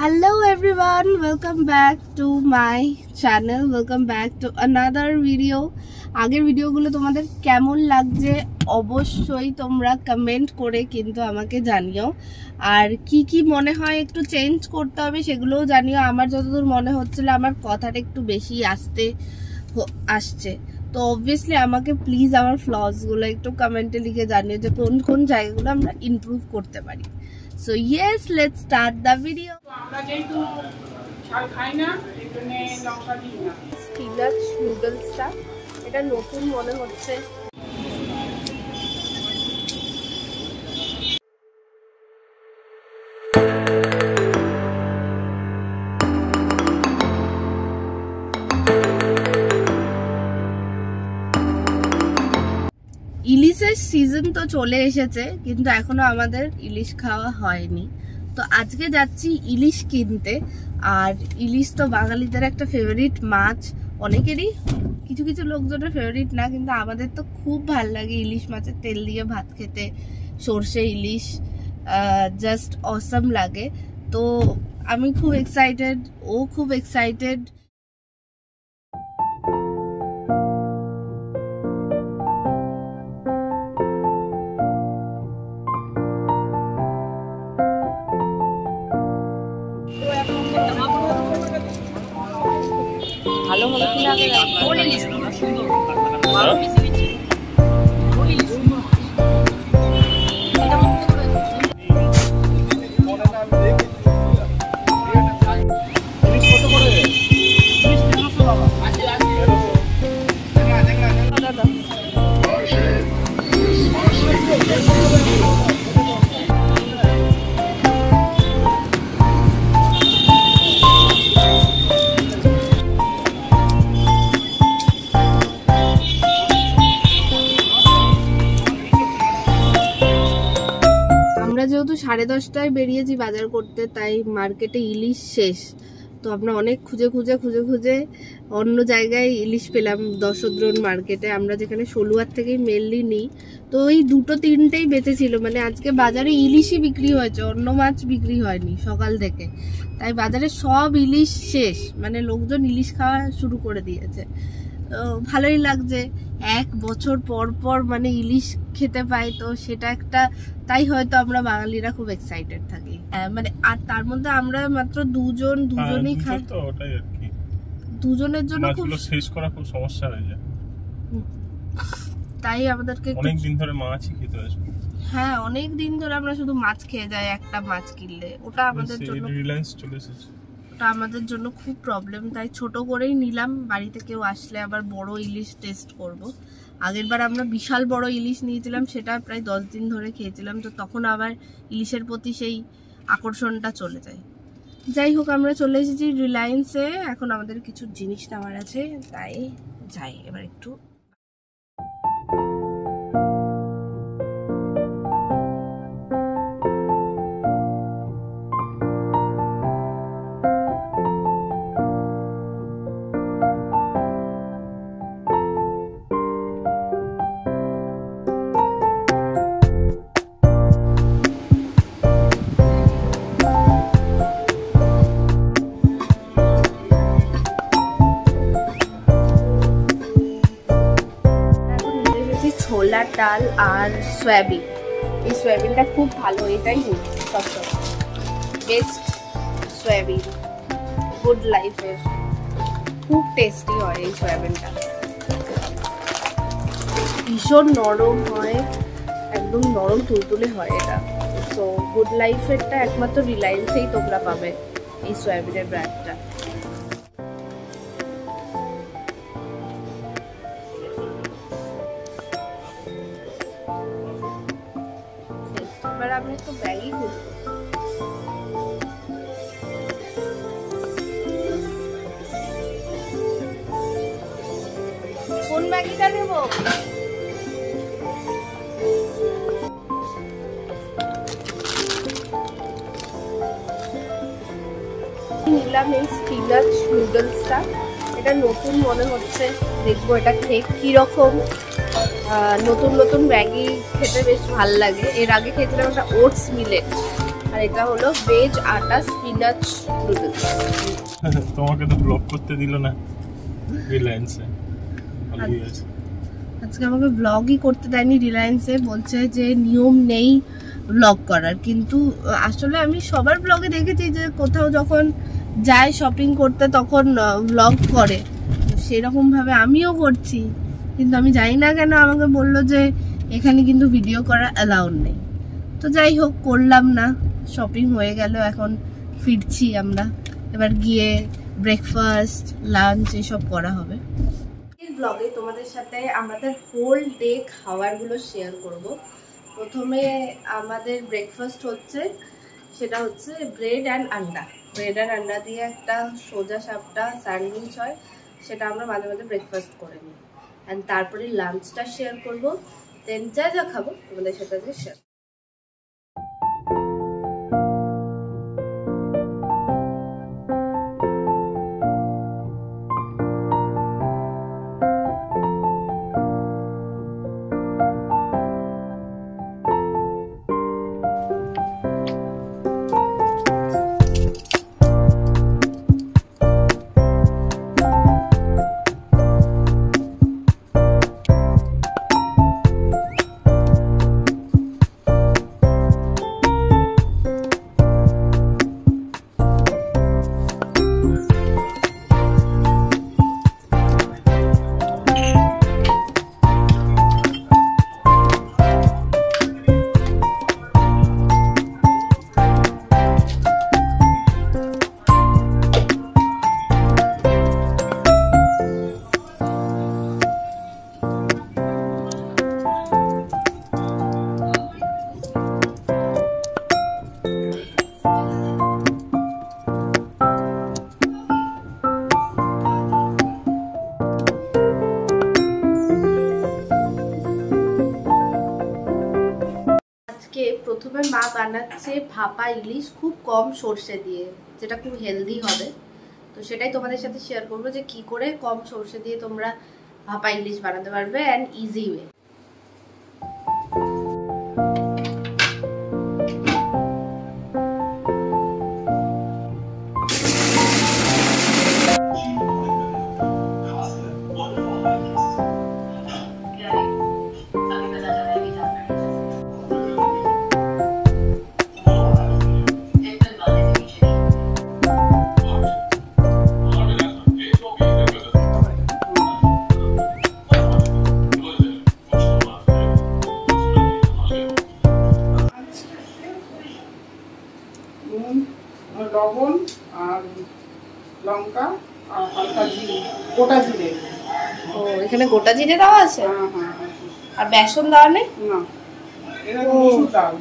Hello everyone, welcome back to my channel, welcome back to another video. আগের ভিডিওগুলো তোমাদের কেমন লাগছে অবশ্যই তোমরা কমেন্ট করে কিন্তু আমাকে জানিও, আর কি কি মনে হয় একটু চেঞ্জ করতে হবে সেগুলোও জানিও। আমার যতদূর মনে হচ্ছিল আমার কথাটা একটু বেশি আসছে, তো অবভিয়াসলি আমাকে প্লিজ আমার ফ্লসগুলো একটু কমেন্টে লিখে জানিও যে কোন কোন জায়গাগুলো আমরা ইমপ্রুভ করতে পারি। So yes, let's start the video. Spinach নুডলসটা এটা নতুন মনে হচ্ছে। ইলিশের সিজন তো চলে এসেছে, কিন্তু এখনো আমাদের ইলিশ খাওয়া হয়নি। তো আজকে যাচ্ছি ইলিশ কিনতে। আর ইলিশ তো বাঙালিদের একটা ফেভারিট মাছ, অনেকেরই কিছু কিছু লোকজনের ফেভারিট না, কিন্তু আমাদের তো খুব ভাল লাগে ইলিশ মাছের তেল দিয়ে ভাত খেতে। সর্ষে ইলিশ জাস্ট অসাম লাগে। তো আমি খুব এক্সাইটেড, ও খুব এক্সাইটেড। ভালো হবে কি লাগে যেহেতু 10:30টায় বেরিয়েছি বাজার করতে, তাই মার্কেটে ইলিশ শেষ। তো আমরা অনেক খুঁজে অন্য জায়গায় ইলিশ পেলাম, দশদ্রোণ মার্কেটে, আমরা যেখানে ষোলুয়ার থেকেই মেনলি নিই। তো ওই 2-3টেই বেঁচেছিল, মানে আজকে বাজারে ইলিশই বিক্রি হয়েছে, অন্য মাছ বিক্রি হয়নি সকাল থেকে। তাই বাজারে সব ইলিশ শেষ, মানে লোকজন ইলিশ খাওয়া শুরু করে দিয়েছে। ভালোই লাগছে, 1 বছর পর মানে ইলিশ খেতে পাই, তো সেটা একটা, তাই হয়তো আমরা বাঙালিরা খুব এক্সাইটেড থাকি। মানে আর তার মধ্যে আমরা মাত্র দুজনই খাই, তো ওটাই আর কি, দুজনের জন্য খুব শেষ করা খুব সমস্যা হয়ে যায়। তাই আমাদেরকে অনেক দিন ধরে মাছই খেতে হয়। হ্যাঁ, অনেক দিন ধরে আমরা শুধু মাছ খেয়ে যাই, একটা মাছ কিনলে ওটা আমাদের জন্য রিলায়েন্স চলে এসেছে, ওটা আমাদের জন্য খুব প্রবলেম। তাই ছোট করেই নিলাম, বাড়িতে কেউ আসলে আবার বড় ইলিশ টেস্ট করব। আগের বার আমরা বিশাল বড় ইলিশ নিয়েছিলাম, সেটা প্রায় 10 দিন ধরে খেয়েছিলাম, তো তখন আবার ইলিশের প্রতি সেই আকর্ষণটা চলে যায়। যাই হোক, আমরা চলে এসেছি রিলায়েন্সে, এখন আমাদের কিছু জিনিস নেওয়ার আছে, তাই যাই এবার একটু। ছোলার ডাল আর সয়াবিন, এই সয়াবিনটা খুব ভালো, এটাই সবসময় বেস্ট সয়াবিন, গুড লাইফের, খুব টেস্টি হয় এই সয়াবিনটা, ভীষণ নরম হয়, একদম নরম তুলতুলে হয় এটা। তো গুড লাইফেরটা একমাত্র রিলায়েন্সেই তোমরা পাবে এই সয়াবিনের ব্র্যান্ডটা। আমি একটু ব্যাগই খুলবো, কোন ব্যাগটা নেব? নিলাম এই স্পিনাচ নুডলসটা, এটা নতুন মনে হচ্ছে, দেখবো এটা খেয়ে কিরকম। নতুন নতুন ম্যাগি খেতে বেশ ভালো লাগে। এর আগে খেয়েছিলাম একটা ওটস মিলেট, আর এটা হলো ভেজ আটা স্পিনাচ নুডলস। তোমাকে তো ব্লগ করতে দিল না রিলায়েন্সে। আজকে আমাকে ব্লগই করতে দেয়নি রিলায়েন্সে, বলছে যে নিয়ম নেই ব্লগ করার। কিন্তু আসলে আমি সবার ব্লগে দেখেছি যে কোথাও যখন যায় শপিং করতে তখন ব্লগ করে, সেরকম ভাবে আমিও করছি। কিন্তু আমি জানি না কেন আমাকে বললো যে এখানে কিন্তু ভিডিও করা অ্যালাউড নেই। তো যাই হোক, করলাম না। শপিং হয়ে গেল, এখন ফিরছি আমরা। এবার গিয়ে ব্রেকফাস্ট লাঞ্চ এসব করা হবে। ব্লগে তোমাদের সাথে আমাদের হোল ডে খাবারগুলো শেয়ার করব। প্রথমে আমাদের ব্রেকফাস্ট হচ্ছে, সেটা হচ্ছে ব্রেড অ্যান্ড আন্ডা। ব্রেড অ্যান্ড আন্ডা দিয়ে একটা সোজা সাপটা স্যান্ডউইচ হয়, সেটা আমরা মাঝে মাঝে ব্রেকফাস্ট করে নিই। অ্যান্ড তারপরে লাঞ্চটা শেয়ার করব, দেন যা যা খাবো তোমাদের সাথে শেয়ার। প্রথমে মা বানাচ্ছে ভাপা ইলিশ খুব কম সর্ষে দিয়ে, যেটা খুব হেলদি হবে। তো সেটাই তোমাদের সাথে শেয়ার করবো যে কি করে কম সর্ষে দিয়ে তোমরা ভাপা ইলিশ বানাতে পারবে অ্যান্ড ইজি ওয়ে। লবণ আর লঙ্কা আর হালকা জিরে, গোটা জিরে। ও, এখানে গোটা জিরে দেওয়া আছে? আর বেসন দেওয়া নেই? না, এটা মসুর ডাল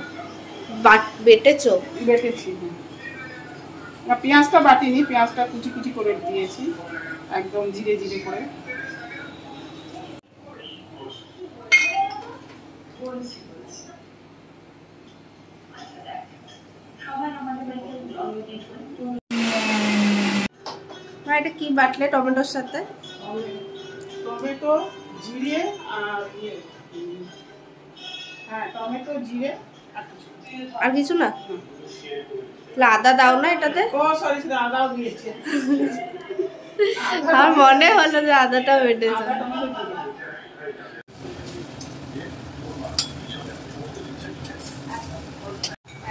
বেটেছো? বেটেছি। না, পেঁয়াজটা বাটিনি, পেঁয়াজটা কুচি কুচি করে দিয়েছি, একদম জিরে জিরে করে। এটা কি বাটলে টমেটোর সাথে? টমেটো, জিরে আর টমেটো, জিরে আর কিছু না? আদা দাও না এটাতে? ও সরি, আদাও দিয়েছে। আমার মনে হলো যে আদাটা বেটেছে।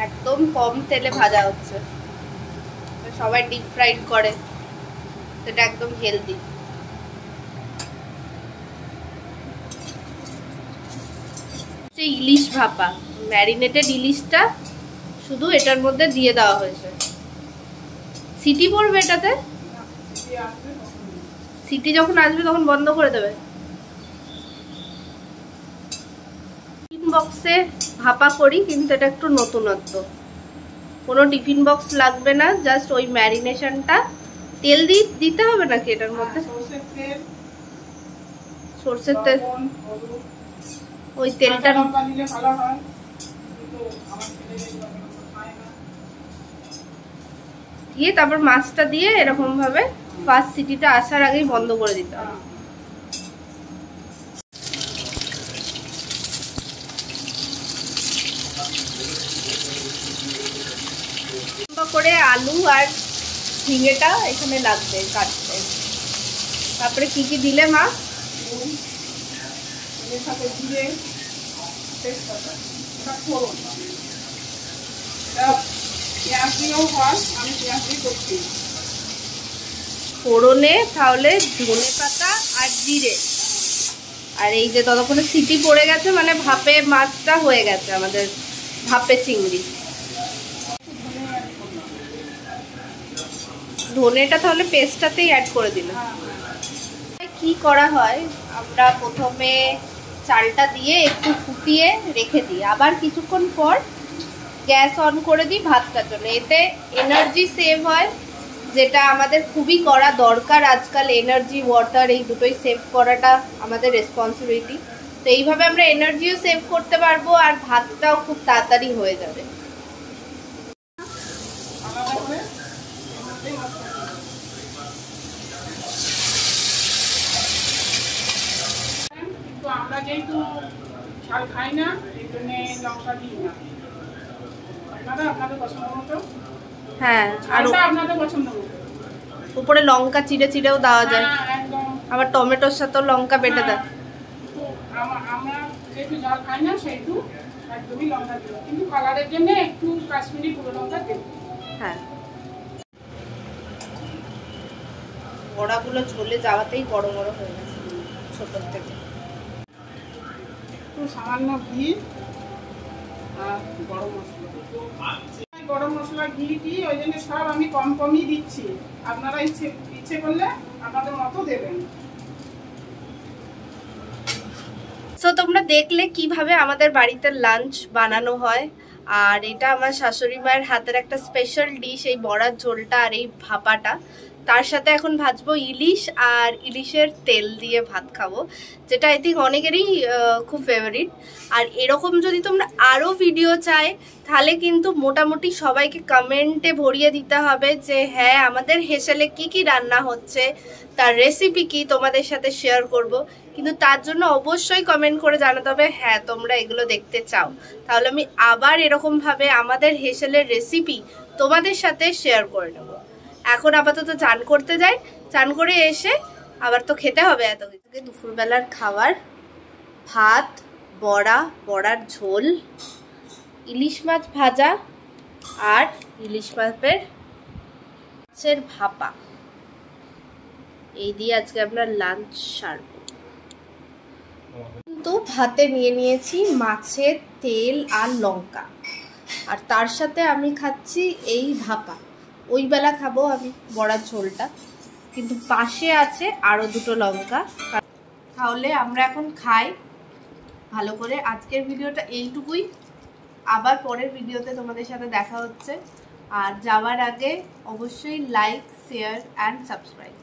একদম কম তেলে ভাজা হচ্ছে, সবাই ডিপ ফ্রাইড করে, এটা একদম হেলদি। ইলিশ ভাপা, ম্যারিনেটেড ইলিশটা শুধু এটার মধ্যে দিয়ে দেওয়া হয়েছে। সিটি পড়বে এটাতে? সিটি যখন আসবে তখন বন্ধ করে দেবে। টিফিন বক্সে ভাপা করি, কিন্তু এটা একটু নতুনত্ব। কোনো টিফিন বক্স লাগবে না, জাস্ট ওই ম্যারিনেশনটা। তেল দিতে হবে নাকি এটার মধ্যে? সরষের তেল, ওই তেলটা দিয়ে তারপর মাছটা দিয়ে এরকম ভাবে ফার্স্ট সিটিটা আসার আগেই বন্ধ করে দিতে হবে। করে আলু আর ঝিঙেটা এখানে লাগবে কাটতে। তারপরে কি কি দিলে মা? এর সাথে জিরে, তেজপাতা, এটা ফোড়ন। এটা পেঁয়াজ দিয়েও হয়, আমি পেঁয়াজ দিয়ে করছি। ফোড়নে তাহলে ধনে পাতা আর জিরে, আর এই যে ততক্ষণে সিটি পড়ে গেছে, মানে ভাপে মাছটা হয়ে গেছে আমাদের, ভাপে চিংড়ি। ধনেটা তাহলে পেস্টটাতেই অ্যাড করে দিলাম। কি করা হয়, আমরা প্রথমে চালটা দিয়ে একটু ফুটিয়ে রেখে দিই, আবার কিছুক্ষণ পর গ্যাস অন করে দিই ভাতটার জন্য। এতে এনার্জি সেভ হয়, যেটা আমাদের খুবই করা দরকার আজকাল। এনার্জি, ওয়াটার, এই দুটোই সেভ করাটা আমাদের রেসপন্সিবিলিটি। তো এইভাবে আমরা এনার্জিও সেভ করতে পারবো আর ভাতটাও খুব তাড়াতাড়ি হয়ে যাবে। কিন্তু আমরা যেহেতু ঝাল খাই না, এই জন্য লঙ্কা দিই না। আপনারা আপনাদের পছন্দ মতো, হ্যাঁ, আর আপনাদের পছন্দ মতো উপরে লঙ্কা চিড়ে চিড়েও দেওয়া যায়, একদম। আবার টমেটোর সাথেও লঙ্কা বেটে দেয়। আমরা যেহেতু ঝাল খাই না সেহেতু একদমই লঙ্কা দিই, কিন্তু কালারের জন্য একটু কাশ্মীরি গুঁড়ো লঙ্কা দেব। হ্যাঁ, বড়াগুলো ঝোলে যাওয়াতেই বড় বড় হয়ে গেছে ছোটোর থেকে। একটু সামান্য ঘি আর গরম মশলা, গরম মশলা ঘি দিই, ওই জন্য সব আমি কম কমই দিচ্ছি। আপনারা ইচ্ছে করলে আপনাদের মতো দেবেন। সো তোমরা দেখলে কিভাবে আমাদের বাড়িতে লাঞ্চ বানানো হয়, আর এটা আমার শাশুড়ি মায়ের হাতের একটা স্পেশাল ডিশ, এই বড়ার ঝোলটা আর এই ভাপাটা। তার সাথে এখন ভাজবো ইলিশ, আর ইলিশের তেল দিয়ে ভাত খাবো, যেটা আই থিঙ্ক অনেকেরই খুব ফেভারিট। আর এরকম যদি তোমরা আরও ভিডিও চাই, তাহলে কিন্তু মোটামুটি সবাইকে কমেন্টে ভরিয়ে দিতে হবে যে হ্যাঁ আমাদের হেসেলে কি কি রান্না হচ্ছে, তার রেসিপি কি তোমাদের সাথে শেয়ার করব। কিন্তু তার জন্য অবশ্যই কমেন্ট করে জানাতে হবে হ্যাঁ তোমরা এগুলো দেখতে চাও, তাহলে আমি আবার এরকমভাবে আমাদের হেসেলের রেসিপি তোমাদের সাথে শেয়ার করে নেব। এখন আপাতত চান করতে যাই, চান করে এসে আবার তো খেতে হবে এত কিছু। দুপুরবেলার খাবার ভাত, বড়া, বড়ার ঝোল, ইলিশ মাছ ভাজা আর ইলিশ মাছের ভাপা, এই দিয়ে আজকে আমরা লাঞ্চ সারব। তো ভাতে নিয়ে নিয়েছি মাছের তেল আর লঙ্কা, আর তার সাথে আমি খাচ্ছি এই ভাপা। ওই বেলা খাবো আমি বড়ার ঝোলটা, কিন্তু পাশে আছে আরো দুটো লঙ্কা। তাহলে আমরা এখন খাই ভালো করে। আজকের ভিডিওটা এইটুকুই, আবার পরের ভিডিওতে তোমাদের সাথে দেখা হচ্ছে। আর যাওয়ার আগে অবশ্যই লাইক, শেয়ার অ্যান্ড সাবস্ক্রাইব।